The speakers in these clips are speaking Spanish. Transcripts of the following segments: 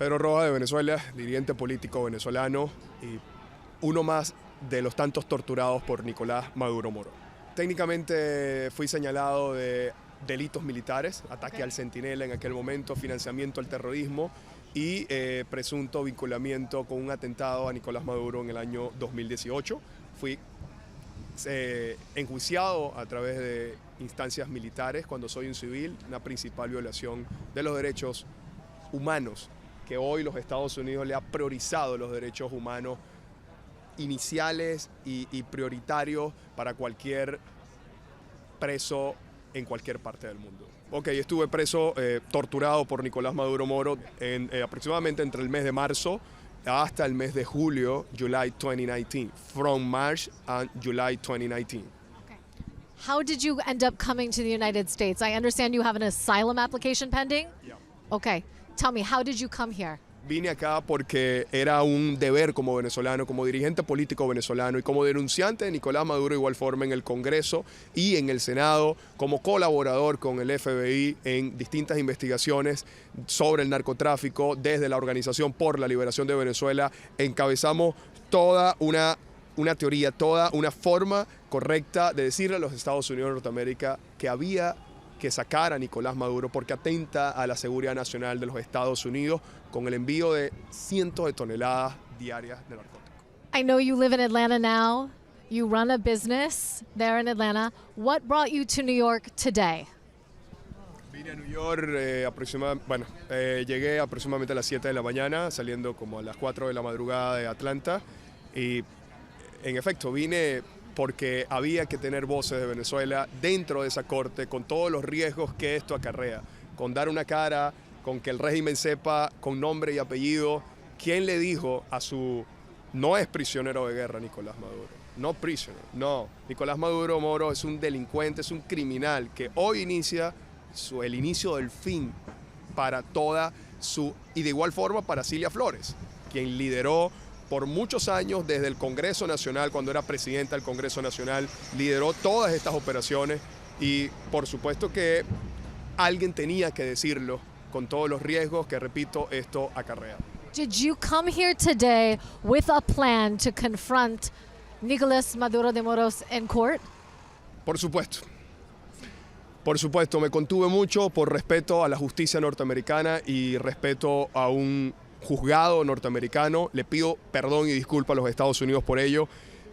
Pedro Rojas de Venezuela, dirigente político venezolano y uno más de los tantos torturados por Nicolás Maduro Moro. Técnicamente fui señalado de delitos militares, ataque al Centinela en aquel momento, financiamiento al terrorismo y presunto vinculamiento con un atentado a Nicolás Maduro en el año 2018. Fui enjuiciado a través de instancias militares cuando soy un civil, una principal violación de los derechos humanos, que hoy los Estados Unidos le ha priorizado los derechos humanos iniciales y prioritarios para cualquier preso en cualquier parte del mundo. Ok, estuve preso, torturado por Nicolás Maduro Moro aproximadamente entre el mes de marzo hasta el mes de julio, July 2019, from March and July 2019. Okay. How did you end up coming to the United States? I understand you have an asylum application pending? Yeah. Okay, tell me, how did you come here? Vine acá porque era un deber como venezolano, como dirigente político venezolano y como denunciante de Nicolás Maduro de igual forma en el Congreso y en el Senado, como colaborador con el FBI en distintas investigaciones sobre el narcotráfico desde la Organización por la Liberación de Venezuela. Encabezamos toda una teoría, toda una forma correcta de decirle a los Estados Unidos de Norteamérica que había que sacar a Nicolás Maduro porque atenta a la seguridad nacional de los Estados Unidos con el envío de cientos de toneladas diarias de narcóticos. I know you live in Atlanta now. You run a business there in Atlanta. What brought you to New York today? Vine a New York, llegué aproximadamente a las 7 de la mañana, saliendo como a las 4 de la madrugada de Atlanta. Y en efecto, vine porque había que tener voces de Venezuela dentro de esa corte, con todos los riesgos que esto acarrea, con dar una cara, con que el régimen sepa con nombre y apellido quién le dijo a su... No es prisionero de guerra Nicolás Maduro, no prisoner, no. Nicolás Maduro Moro es un delincuente, es un criminal que hoy inicia el inicio del fin para toda su... Y de igual forma para Cilia Flores, quien lideró por muchos años desde el Congreso Nacional, cuando era presidenta del Congreso Nacional, lideró todas estas operaciones y por supuesto que alguien tenía que decirlo con todos los riesgos que, repito, esto acarrea. Did you come here today with a plan to confront Nicolás Maduro de Moros in court? Por supuesto. Por supuesto, me contuve mucho por respeto a la justicia norteamericana y respeto a un juzgado norteamericano. Le pido perdón y disculpa a los Estados Unidos por ello,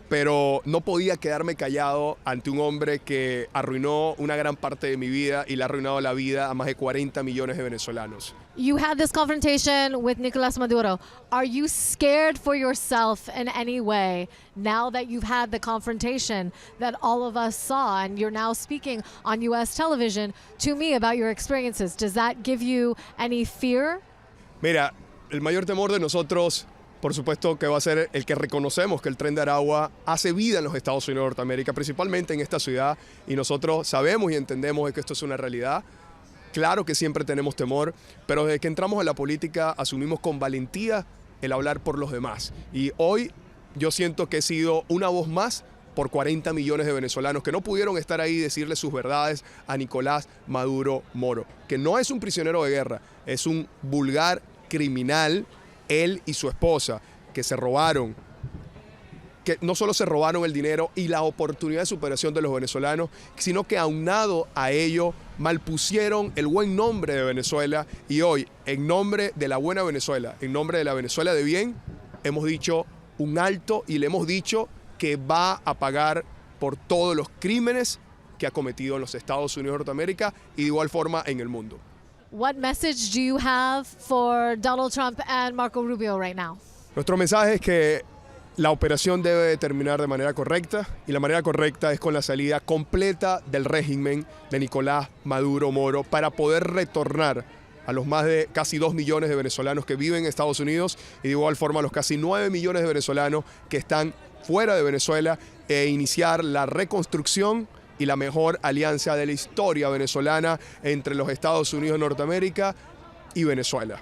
pero no podía quedarme callado ante un hombre que arruinó una gran parte de mi vida y le ha arruinado la vida a más de 40 millones de venezolanos. You had this confrontation with Nicolás Maduro. Are you scared for yourself in any way now that you've had the confrontation that all of us saw and you're now speaking on U.S. television to me about your experiences? Does that give you any fear? Mira, el mayor temor de nosotros, por supuesto, que va a ser el que reconocemos que el Tren de Aragua hace vida en los Estados Unidos de Norteamérica, principalmente en esta ciudad, y nosotros sabemos y entendemos que esto es una realidad. Claro que siempre tenemos temor, pero desde que entramos a la política asumimos con valentía el hablar por los demás. Y hoy yo siento que he sido una voz más por 40 millones de venezolanos que no pudieron estar ahí y decirle sus verdades a Nicolás Maduro Moro, que no es un prisionero de guerra, es un vulgar criminal, él y su esposa, que se robaron, que no solo se robaron el dinero y la oportunidad de superación de los venezolanos, sino que aunado a ello malpusieron el buen nombre de Venezuela y hoy, en nombre de la buena Venezuela, en nombre de la Venezuela de bien, hemos dicho un alto y le hemos dicho que va a pagar por todos los crímenes que ha cometido en los Estados Unidos de Norteamérica y de igual forma en el mundo. What message do you have for Donald Trump and Marco Rubio right now? Nuestro mensaje es que la operación debe terminar de manera correcta y la manera correcta es con la salida completa del régimen de Nicolás Maduro Moro para poder retornar a los más de casi 2 millones de venezolanos que viven en Estados Unidos y de igual forma a los casi 9 millones de venezolanos que están fuera de Venezuela e iniciar la reconstrucción y la mejor alianza de la historia venezolana entre los Estados Unidos de Norteamérica y Venezuela.